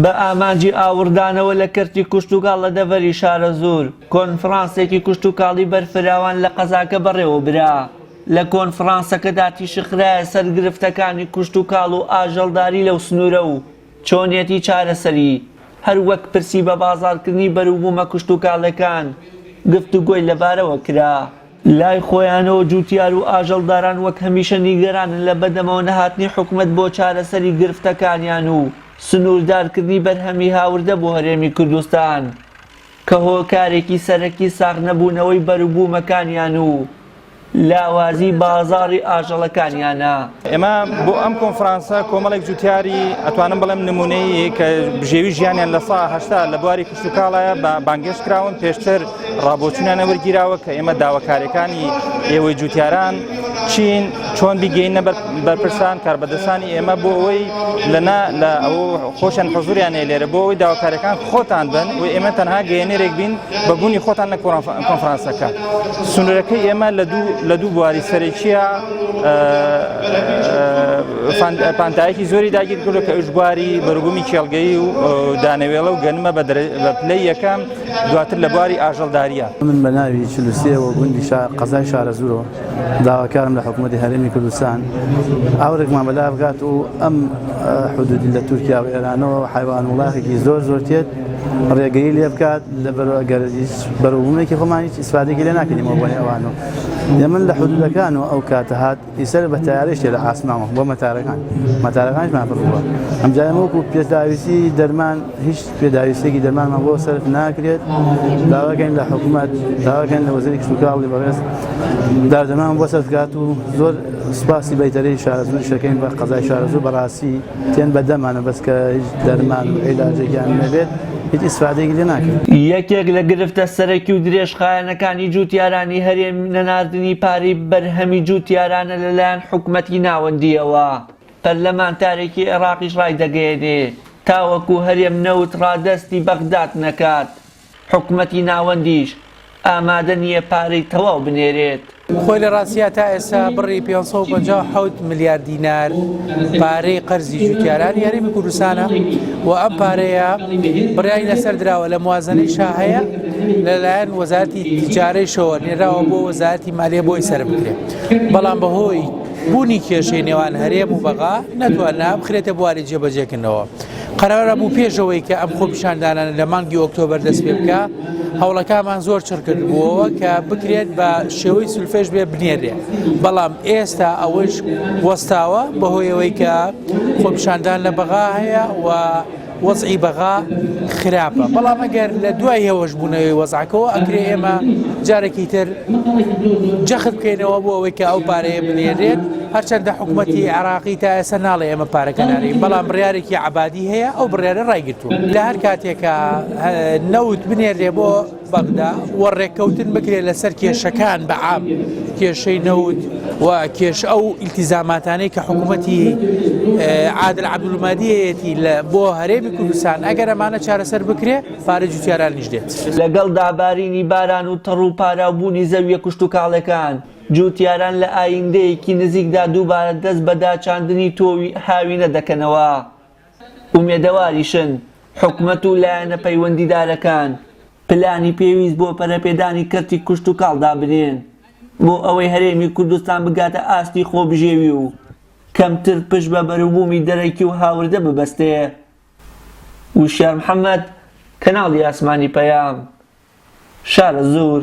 بە ئامانجی ئاوردانەوە لە کەرتی کوشتوکاڵ لە دەڤەری شارە زۆر کۆنفرانسێکی کوشتوکاڵی بەرفراوان لە قەزاکە بەڕێوە برا. لە کۆنفرانسەکەدا تیشخرایە سەر گرفتەکانی کوشتوکاڵ و ئاژەڵداری لەو سنوورە و چۆنیەتی چارەسەری، هەر وەک پرسی بە بازاڕکردنی بەروبوومە کوشتوکاڵەکان گفتوگۆی لەبارەوە کرا. لای خۆیانەوە جوتیار و ئاژەڵداران وەک هەمیشە نیگەرانن لە بەدەمەوە نەهاتنی حکومەت بۆ چارەسەری گرفتەکانیان و سنووردارکردنی بەرهەمی هاوردە بۆ هەرێمی کوردستان کە هۆکارێکی سەرەکی ساغ نەبوونەوەی بەروبوومەکانیان و لاوازی بازاڕی ئاژەڵەکانیانە. ئێمە بۆ ئەم کۆنفرانسە کۆمەڵێک جوتیاری ئەتوانم بڵێم نمونەیە کە بژێوی ژیانیان لە سا هەشتا لە بواری کوشتوکاڵایە بانگێشت کراون پێشتر ڕابۆچوونیانە وەرگیراوە کە ئێمە داواکاریەکانی ئێوەی جوتیاران چین چۆن بیگەینە بەرپرسان کاربەدەستانی ئێمە بۆ ئەوەی لە ئەو خۆشیان حەزوریانێ لێرە بۆ ئەوەی داواکاریەکان خۆتان بن و ئێمە تەنها گەیەنێرێک بین بەبوونی خۆتان لە کۆنفرانسەکە. سنوورەکەی ئێمە لە دوو بواری سەرەکیە پانتایەکی زۆری داگیر کردو کە ئوژبواری بەروبوومی کێڵگەی و دانەوێڵە و گەنمە بە پلەی یەکەم دواتر لە بواری ئاژەڵداریە. من بە ناوی چلوسیەوە گوندی قەزای شارە زورۆ داواکارم لە حکوومەتی هەرێمی کوردستان ئاورێکمان بەلا بگات و ئەم حدودی لە تورکیا و ئێرانەوە حیوان وڵاتێکی زۆر تێت ڕێگەی لێ بکات لە بەروبوومێکی خۆمان هیچ ئیسفادێکی لێ ناکەینەوە بۆ ئەوانەوە. من لە حدودەکان و ئەو کاتە هات ئیسەر بە تیارێشێ لە ئاسمانەوە بۆ مەتارەکانیشمان بڕوە. ئەمجارە وەکو پێداویستی دەرمان هیچ پێداویستێکی دەرمانمان بۆ سەرف ناکرێت. داواکەین لە حکوومەت داواکەین لە وەزیری کوشتوکاڵی بەڕێز داردەرمان بۆ سەرفگات و زۆر سوپاسی بەیتەرەی شارەزوور شەکەین بە قەزای شارەزوور بەڕاستی تێن بەدەمانە بەس کە هیچ دەرمان و عیلاجێکیان نەبێت هیچ ئیسفادێکی لێ ناکرێت. یەکێک لە گرفتە سەرەکی و درێژخایەنەکانی جوتیارانی هەرێم نەناردنی پارەی بەرهەمی جوتیارانە لەلایەن حکوومەتی ناوەندیەوە. پەرلەمانتارێکی عێراقیش ڕای دەگەیەنێ تاوەکو هەرێم نەوت ڕادەستی بەغداد نەکات حکوومەتی ناوەندیش ئامادە نییە پارەی تەواو بنێرێت. خۆی لە ڕاستیە تا ئێستا بڕی 557 ملیارد دینار پارەی قەرزی جوتیارانی هەرێمی کوردستانە و ئەم پارەیە بڕیای لەسەر درراوە لە موازنەی شاهەیە لەلایەن وەزارەتی تیجارەیشەوە نێراوە بۆ وەزارەتی مالیە بۆی سەر بکرێت. بەڵام بەهۆی بوونی کێشەی نێوان هەرێم و بەغا نەتواننا بخرێتە بواری جێبەجێکردنەوە. قەرارە بوو پێشەوەی کە ئەم خۆپیشاندانانە لە مانگی ئۆکتۆبەر دەست پێ بکە هەوڵەکانمان زۆر چڕ کردبووەوە کە بکرێت بە شێوەی سولفێش بێ بنێرێ. بەڵام ئێستا ئەوەش وەستاوە بەهۆی ئەوەی کە خۆپیشاندان لە بەغا هەیە و وەزعی بەغا خراپە. بەڵام ئەگەر لە دوای هێوەش بوونەوەی وەزعەکەەوە ئەکرێ ئێمە جارێکی تر جەخت بکەینەوە بۆ ئەوەی کە ئەو پارەیە بنێرێت هەرچەندە حکوومەتی عێراقی تا ئێستا ناڵێ ئێمە پارەکە نارین بەڵام بڕیارێکی عەبادی هەیە ئەو بڕیارە ڕایگرتووە لە هەر کاتێکە نەوت بنێرێ بۆ بەغدا و ڕێککەوتن بکرێت لەسەر کێشەکان بەعام کێشەی نەوت و کێش ئەو ئیلتیزاماتانەی کە حکوومەتی عادل عەبدولمادیەتی بۆ هەرێمی کوردستان ئەگەر ئەمانە چارەسەر بکرێ پارە جوتیارانیش دێت. لەگەڵ دابارینی باران و تەڕ و پاراوبوونی زەویە کوشتوکاڵەکان جوتیاران لە ئایندەیەکی نزیکدا دووبارە دەست بە داچاندنی تۆوی هاوینە دەکەنەوە. ئومێدەواریشن حکوومەت و لایەنە پەیوەندیدارەکان پلانی پێویست بۆ پەرەپێدانی کەرتی کوشتوکاڵ دابنێن بۆ ئەوەی هەرێمی کوردستان بگاتە ئاستی خۆبژێوی و کەمتر پشت بە بەروبوومی دەرەکی و هاوردە ببەستێ. وشار محەممەد، کەناڵی ئاسمانی پەیام، شارە زۆر.